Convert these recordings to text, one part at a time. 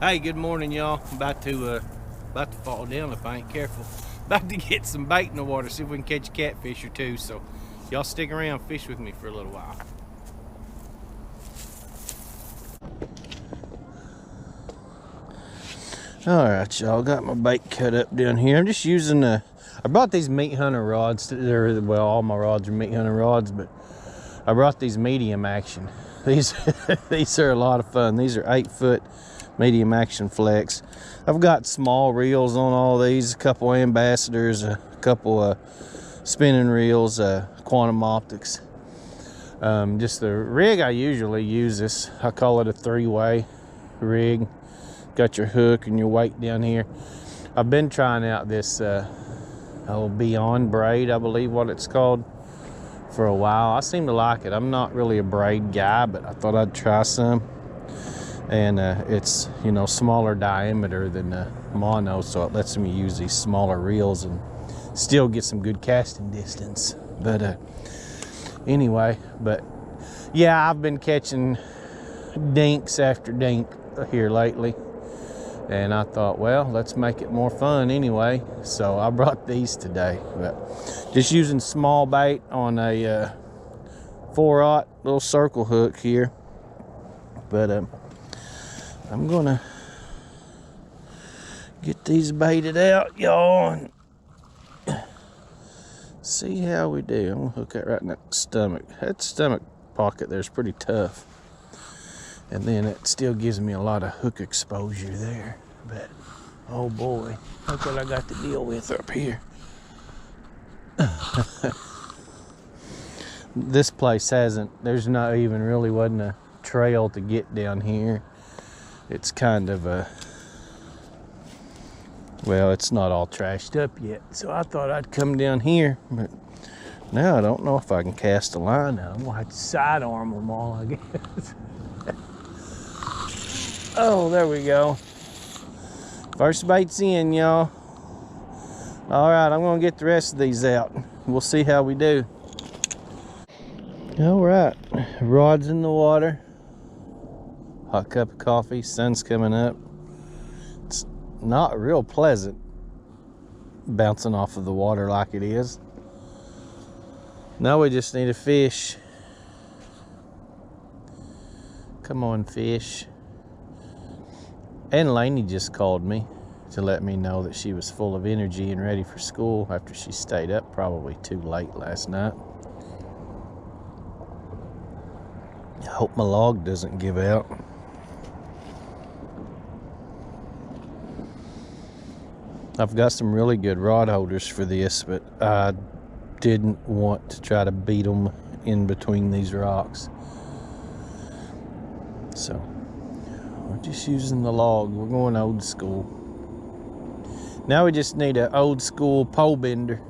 Hey, good morning, y'all. About to fall down if I ain't careful. About to get some bait in the water, see if we can catch a catfish or two. So y'all stick around, fish with me for a little while. All right, y'all, got my bait cut up down here. I'm just using I brought these meat hunter rods. Well, all my rods are meat hunter rods, but I brought these medium action. These these are a lot of fun. These are 8-foot medium action flex. I've got small reels on all these, a couple ambassadors, a couple spinning reels, quantum optics. Just the rig I usually use this, I call it a 3-way rig. Got your hook and your weight down here. I've been trying out this Beyond braid, I believe what it's called, for a while. I seem to like it. I'm not really a braid guy, but I thought I'd try some. And it's, you know, smaller diameter than mono, so it lets me use these smaller reels and still get some good casting distance. But anyway, but yeah, I've been catching dinks after dink here lately, and I thought, well, let's make it more fun anyway, so I brought these today. But just using small bait on a 4/0 little circle hook here. But I'm gonna get these baited out, y'all, and see how we do. I'm gonna hook that right in that stomach. That stomach pocket there's pretty tough, and then it still gives me a lot of hook exposure there. But oh boy, look what I got to deal with up here. This place there's not even really wasn't a trail to get down here. It's kind of well, it's not all trashed up yet, so I thought I'd come down here, but now I don't know if I can cast a line out. I'm gonna have to sidearm them all, I guess. Oh, there we go. First bait's in, y'all. All right, I'm gonna get the rest of these out. We'll see how we do. All right, rod's in the water. Hot cup of coffee, sun's coming up. It's not real pleasant bouncing off of the water like it is. Now we just need a fish. Come on, fish. And Lainey just called me to let me know that she was full of energy and ready for school after she stayed up probably too late last night. I hope my log doesn't give out. I've got some really good rod holders for this, but I didn't want to try to beat them in between these rocks. So we're just using the log. We're going old school. Now we just need an old school pole bender.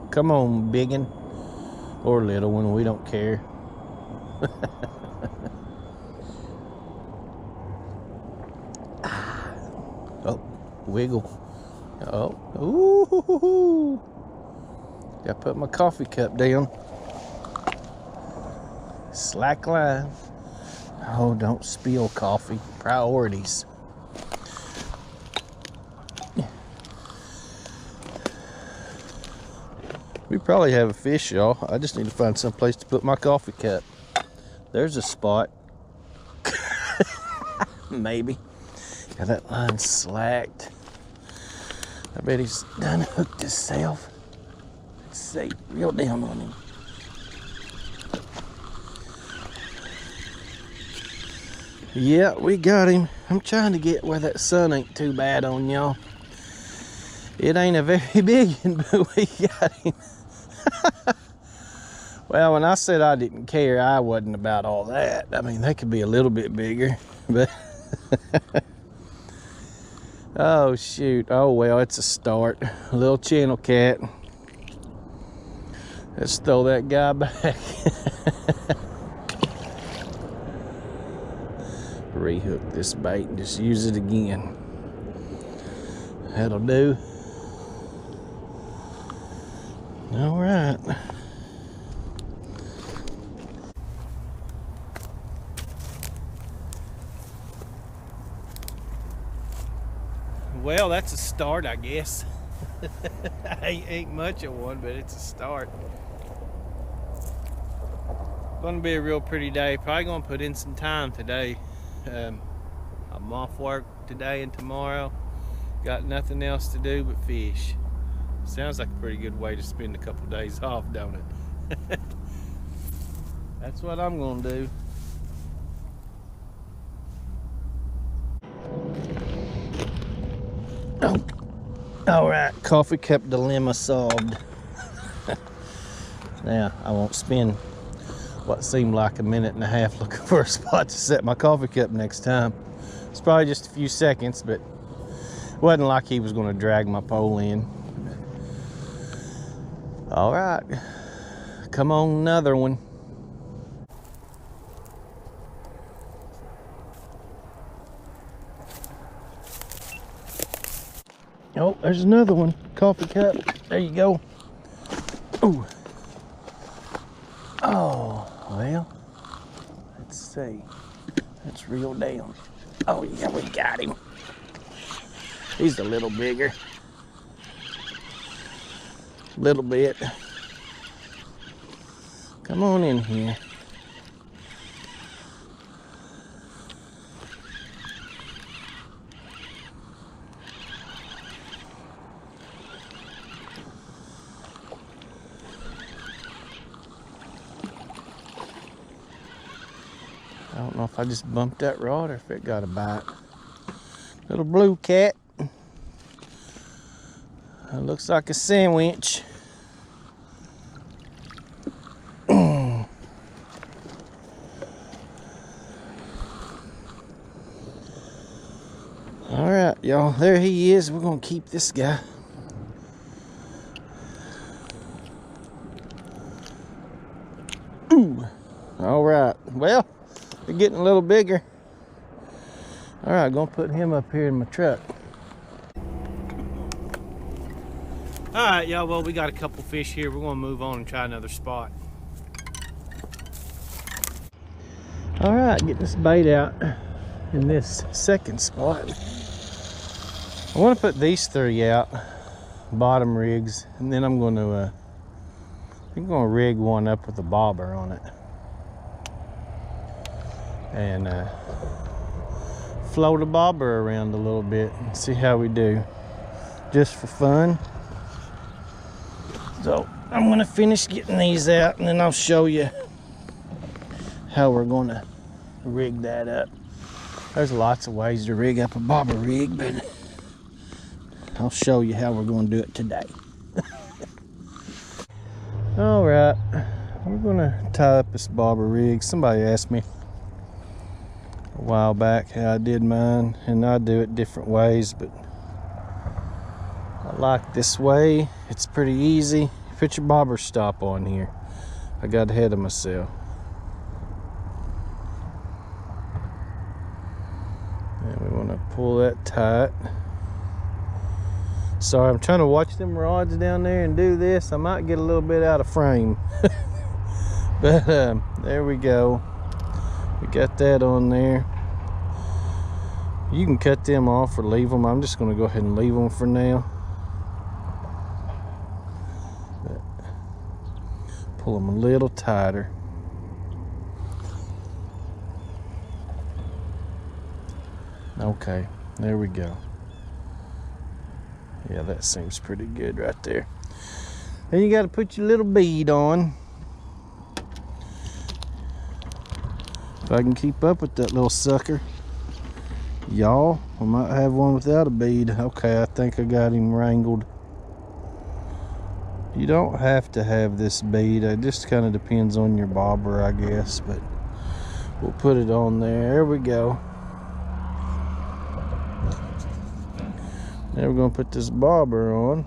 Come on, biggin' or little one, we don't care. Oh, wiggle. Oh, ooh, gotta put my coffee cup down. Slack line. Oh, don't spill coffee. Priorities. We probably have a fish, y'all. I just need to find some place to put my coffee cup. There's a spot. Maybe. Got that line slacked. I bet he's done hooked himself. Let's see, reel down on him. Yeah, we got him. I'm trying to get where that sun ain't too bad on y'all. It ain't a very big one, but we got him. Well, when I said I didn't care, I wasn't about all that. I mean, they could be a little bit bigger, but oh shoot, oh well, it's a start. A little channel cat. Let's throw that guy back. Rehook this bait and just use it again. That'll do. All right. Well, that's a start, I guess. Ain't much of one, but it's a start. Gonna be a real pretty day. Probably gonna put in some time today. I'm off work today and tomorrow. Got nothing else to do but fish. Sounds like a pretty good way to spend a couple days off, don't it? That's what I'm gonna do. Oh, all right, coffee cup dilemma solved. Now I won't spend what seemed like a minute and a half looking for a spot to set my coffee cup next time. It's probably just a few seconds, but it wasn't like he was going to drag my pole in. All right, come on, another one. Oh, there's another one. Coffee cup. There you go. Ooh. Oh, well, let's see. Let's reel down. Oh, yeah, we got him. He's a little bigger. Little bit. Come on in here. I don't know if I just bumped that rod or if it got a bite. Little blue cat. It looks like a sandwich. All right, y'all, there he is. We're gonna keep this guy. Ooh. All right, well, they're getting a little bigger. All right, gonna put him up here in my truck. All right, y'all, well, we got a couple fish here. We're gonna move on and try another spot. All right, get this bait out in this second spot. I want to put these three out, bottom rigs, and then I'm going to rig one up with a bobber on it, and float a bobber around a little bit and see how we do, just for fun. So I'm going to finish getting these out, and then I'll show you how we're going to rig that up. There's lots of ways to rig up a bobber rig, but I'll show you how we're going to do it today. All right, we're going to tie up this bobber rig. Somebody asked me a while back how I did mine, and I do it different ways, but I like this way. It's pretty easy. Put your bobber stop on here. I got ahead of myself. And we want to pull that tight. Sorry, I'm trying to watch them rods down there and do this. I might get a little bit out of frame. But there we go. We got that on there. You can cut them off or leave them. I'm just going to go ahead and leave them for now. But pull them a little tighter. Okay, there we go. Yeah, that seems pretty good right there. Then you got to put your little bead on. If I can keep up with that little sucker. Y'all, I might have one without a bead. Okay, I think I got him wrangled. You don't have to have this bead. It just kind of depends on your bobber, I guess. But we'll put it on there. There we go. Now we're going to put this bobber on.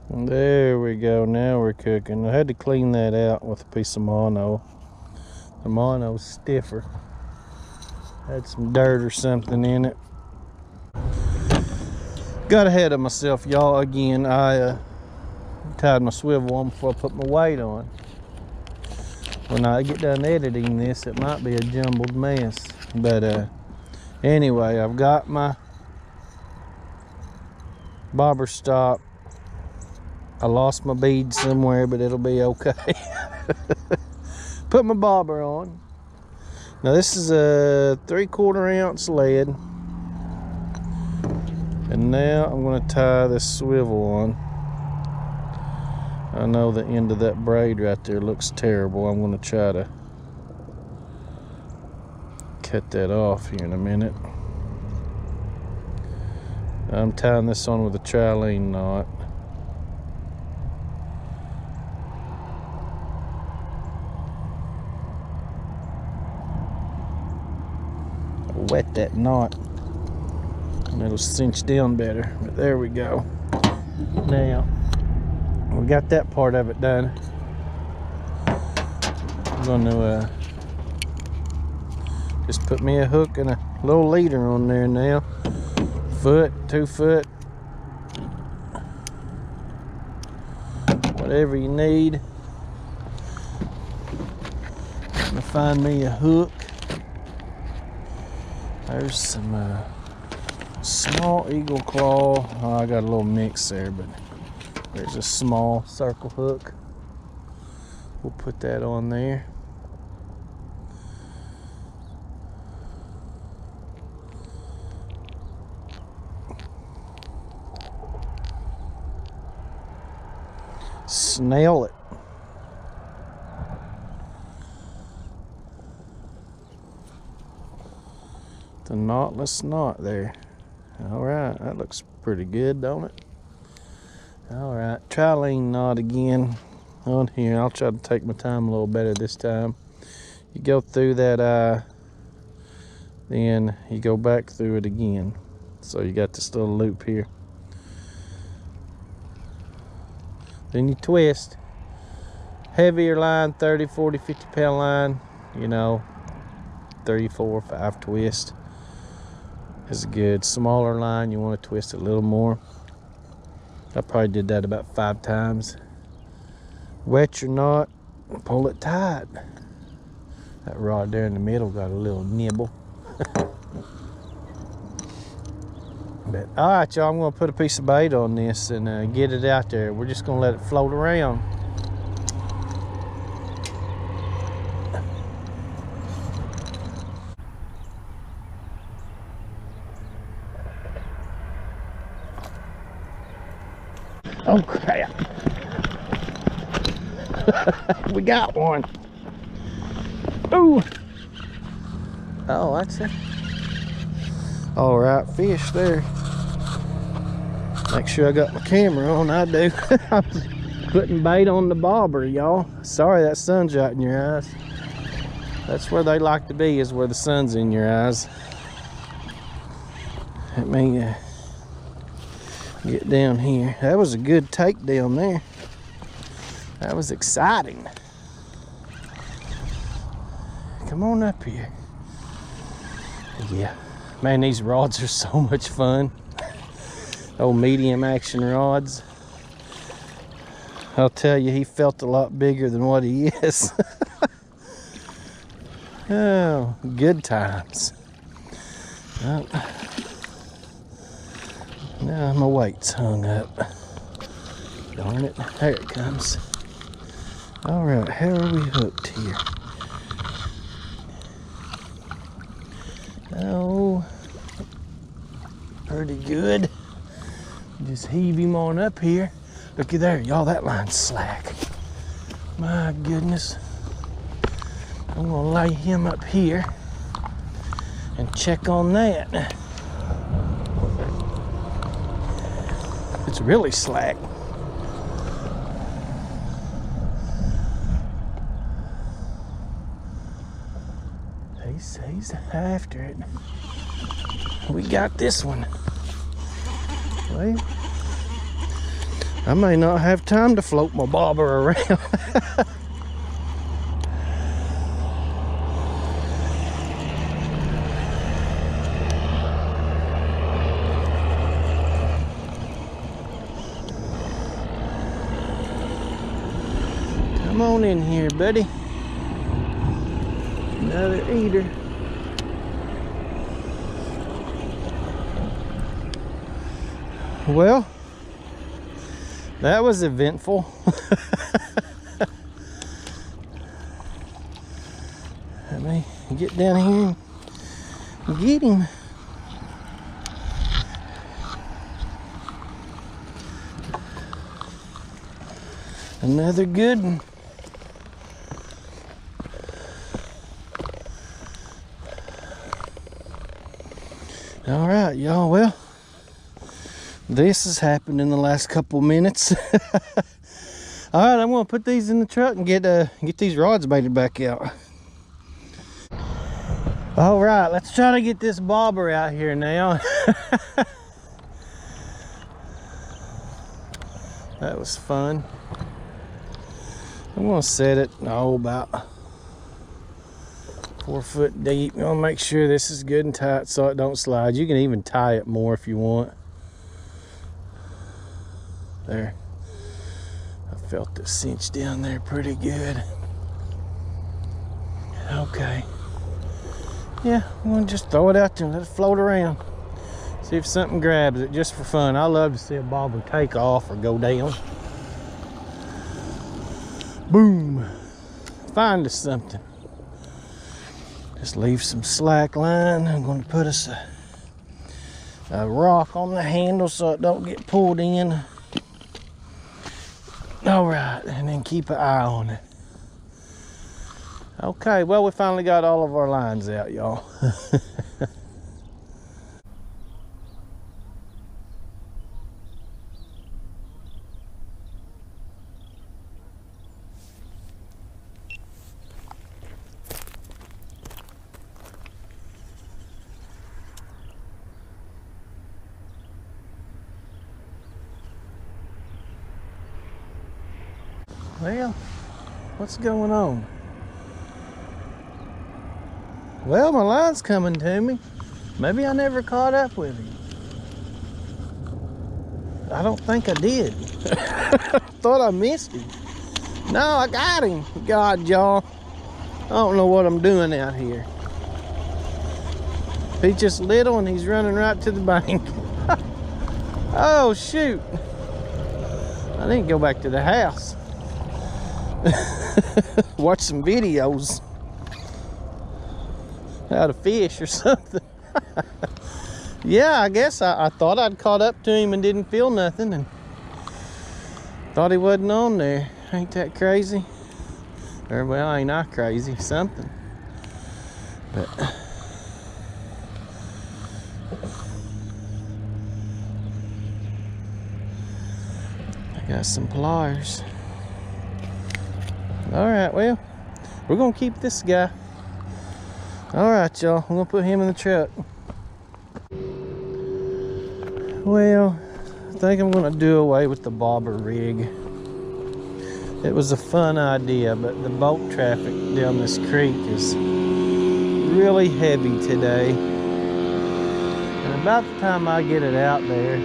And there we go. Now we're cooking. I had to clean that out with a piece of mono. The mono's stiffer. Had some dirt or something in it. Got ahead of myself, y'all. Again, I tied my swivel on before I put my weight on. when I get done editing this, it might be a jumbled mess. But anyway, I've got my bobber stop. I lost my bead somewhere, but it'll be okay. Put my bobber on. Now this is a 3/4 ounce lead. And now I'm going to tie this swivel on. I know the end of that braid right there looks terrible. I'm going to try to cut that off here in a minute. I'm tying this on with a trilene knot. Wet that knot and it'll cinch down better, but there we go. Now we got that part of it done. I'm going to just put me a hook and a little leader on there now. Foot, 2 foot, whatever you need. I'm gonna find me a hook. There's some small eagle claw. Oh, I got a little mix there, but there's a small circle hook. We'll put that on there. Snail it. The knotless knot there. All right, that looks pretty good, don't it? All right, trilene knot again on here. I'll try to take my time a little better this time. You go through that eye, then you go back through it again. So you got this little loop here. Then you twist. Heavier line, 30, 40, 50 pound line, you know, 3, 4, 5 twist is good. Smaller line, you want to twist it a little more. I probably did that about 5 times. Wet your knot, pull it tight. That rod there in the middle got a little nibble. But all right, y'all, I'm gonna put a piece of bait on this and get it out there. We're just gonna let it float around. Oh crap. We got one. Ooh. Oh, that's it. All right, fish there. Make sure I got my camera on. I do. I'm putting bait on the bobber, y'all. Sorry that sun's out in your eyes. That's where they like to be, is where the sun's in your eyes. Let me get down here. That was a good take down there. That was exciting. Come on up here. Yeah. Man, these rods are so much fun. Old medium action rods. I'll tell you, he felt a lot bigger than what he is. Oh, good times. Oh. Now my weight's hung up. Darn it. There it comes. All right, how are we hooked here? Oh, pretty good. Just heave him on up here. Looky there, y'all, that line's slack. My goodness. I'm gonna lay him up here and check on that. It's really slack. He's after it. We got this one. Well, I may not have time to float my bobber around. Come on in here, buddy. Another eater. Well, that was eventful. Let me get down here and get him. Another good one. All right, y'all. Well, this has happened in the last couple minutes. All right, I'm gonna put these in the truck and get these rods baited back out. All right, let's try to get this bobber out here now. That was fun. I'm gonna set it, about 4 foot deep. I'm gonna make sure this is good and tight so it don't slide. You can even tie it more if you want. There. I felt the cinch down there pretty good. Okay. Yeah, I'm gonna just throw it out there and let it float around. See if something grabs it, just for fun. I love to see a bobber take off or go down. Boom. Find us something. Just leave some slack line. I'm going to put us a rock on the handle so it don't get pulled in. All right, and then keep an eye on it. Okay, well, we finally got all of our lines out, y'all. Well, what's going on? Well, my line's coming to me. Maybe I never caught up with him. I don't think I did. Thought I missed him. No, I got him. God, y'all. I don't know what I'm doing out here. He's just little and he's running right to the bank. Oh, shoot. I need to go back to the house. Watch some videos. How to fish or something. Yeah, I guess I thought I'd caught up to him and didn't feel nothing and thought he wasn't on there. Ain't that crazy? Or, well, ain't I crazy? Something. But I got some pliers. All right, well, we're gonna keep this guy. All right, y'all, I'm gonna put him in the truck. Well, I think I'm gonna do away with the bobber rig. It was a fun idea, but the boat traffic down this creek is really heavy today. And about the time I get it out there,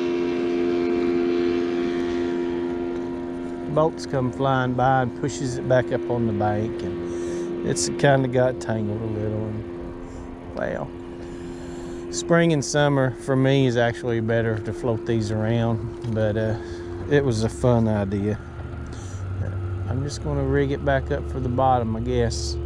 boats come flying by and pushes it back up on the bank, and it's kind of got tangled a little. And well, spring and summer for me is actually better to float these around, but it was a fun idea. I'm just going to rig it back up for the bottom, I guess.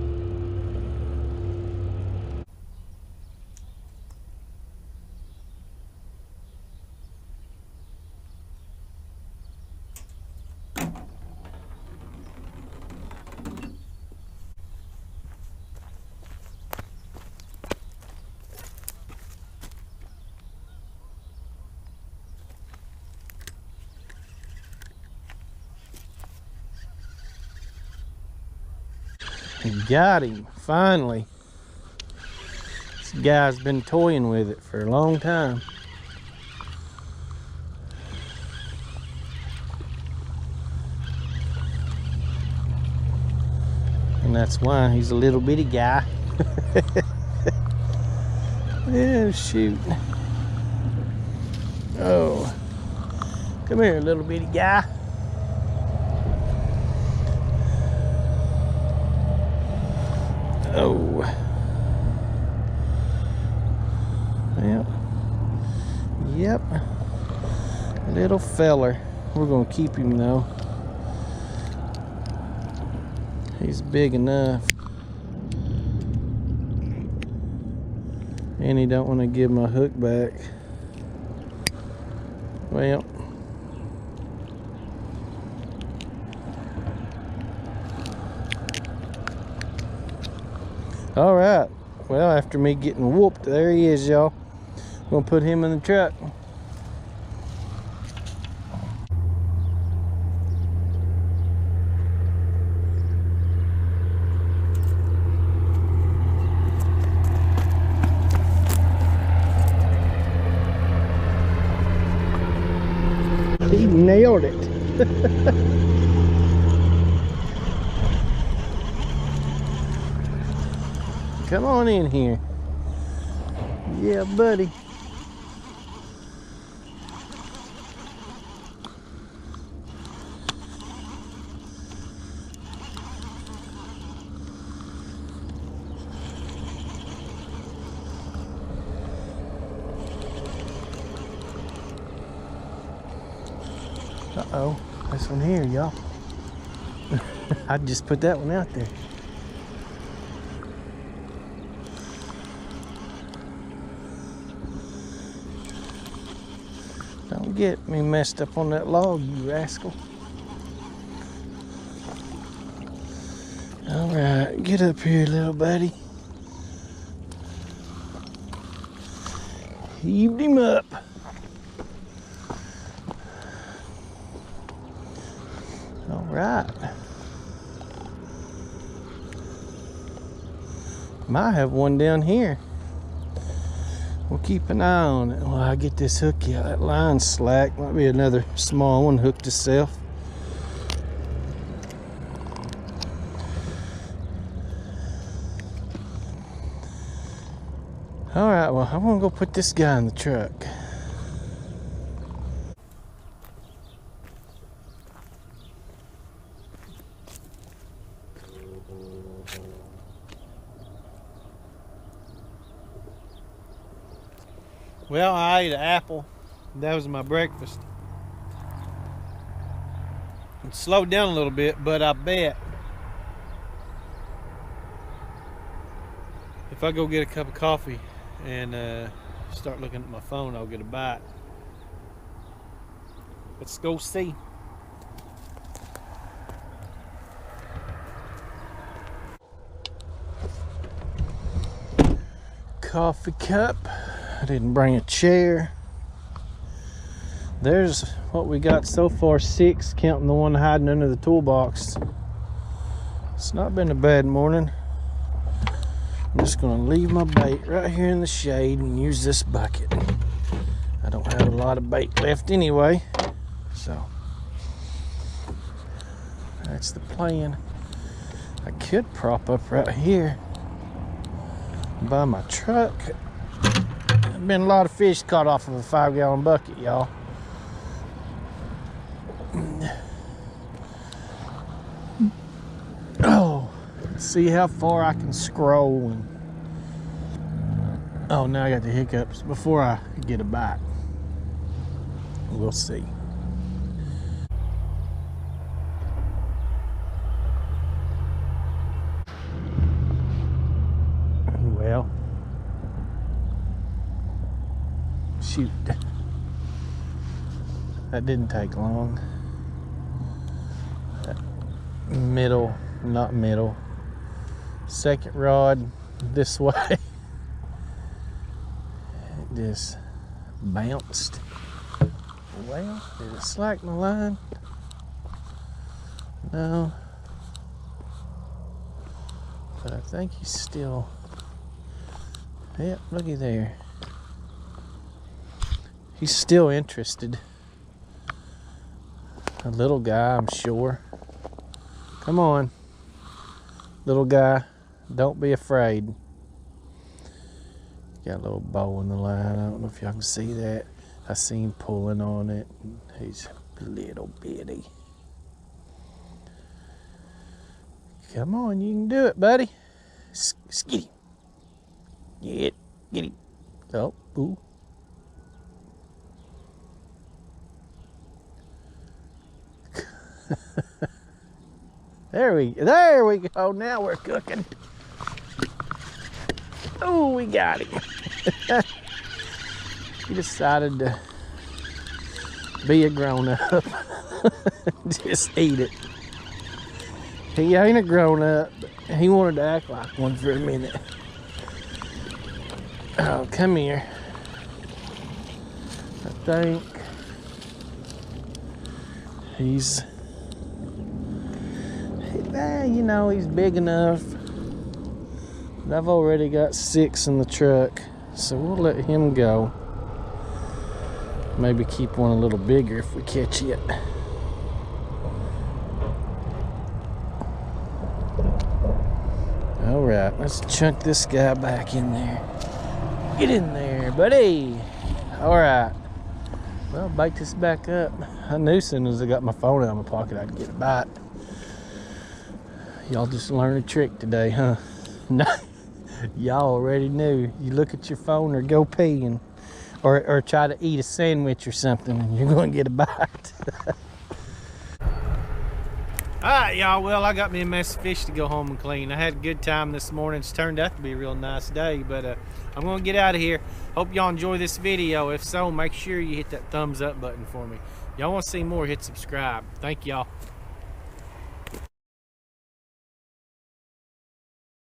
Got him, finally. This guy's been toying with it for a long time. And that's why he's a little bitty guy. Oh, shoot. Oh, come here, little bitty guy. Oh. Yep, little feller. We're gonna keep him though. He's big enough. And he don't want to give my hook back. Well, all right. Well, after me getting whooped, there he is, y'all. Gonna put him in the truck. He nailed it. Come on in here. Yeah, buddy. Uh-oh, this one here, y'all. I just put that one out there. Don't get me messed up on that log, you rascal. All right, get up here, little buddy. Heaved him up. All right. Might have one down here. We'll keep an eye on it while I get this hook out. That line's slack. Might be another small one hooked itself. All right, well, I'm gonna go put this guy in the truck. Well, I ate an apple. That was my breakfast. It slowed down a little bit, but I bet if I go get a cup of coffee and start looking at my phone, I'll get a bite. Let's go see. Coffee cup. I didn't bring a chair. There's what we got so far, 6, counting the one hiding under the toolbox. It's not been a bad morning. I'm just gonna leave my bait right here in the shade and use this bucket. I don't have a lot of bait left anyway, so that's the plan. I could prop up right here by my truck. There's been a lot of fish caught off of a 5-gallon bucket, y'all. Oh, see how far I can scroll. And oh, now I got the hiccups before I get a bite. We'll see. Well, shoot. That didn't take long. Middle, not middle. Second rod this way. It just bounced. Well, did it slack my line? No. But I think he's still, yep, looky there. He's still interested. A little guy, I'm sure. Come on, little guy, don't be afraid. Got a little bow in the line. I don't know if y'all can see that. I seen him pulling on it. He's little bitty. Come on, you can do it, buddy. Get him. Get him. Oh, ooh. There we go. Now we're cooking. Oh, we got him. He decided to be a grown-up. Just eat it. He ain't a grown-up, but he wanted to act like one for a minute. Oh, come here. I think he's, you know, he's big enough. But I've already got 6 in the truck, so we'll let him go. Maybe keep one a little bigger if we catch it. All right, let's chunk this guy back in there. Get in there, buddy. All right. Well, bite this back up. I knew as soon as I got my phone out of my pocket, I'd get a bite. Y'all just learned a trick today, huh? No, y'all already knew. You look at your phone or go pee and, or try to eat a sandwich or something, and you're going to get a bite. All right, y'all. Well, I got me a mess of fish to go home and clean. I had a good time this morning. It's turned out to be a real nice day, but I'm going to get out of here. Hope y'all enjoy this video. If so, make sure you hit that thumbs up button for me. Y'all want to see more, hit subscribe. Thank y'all.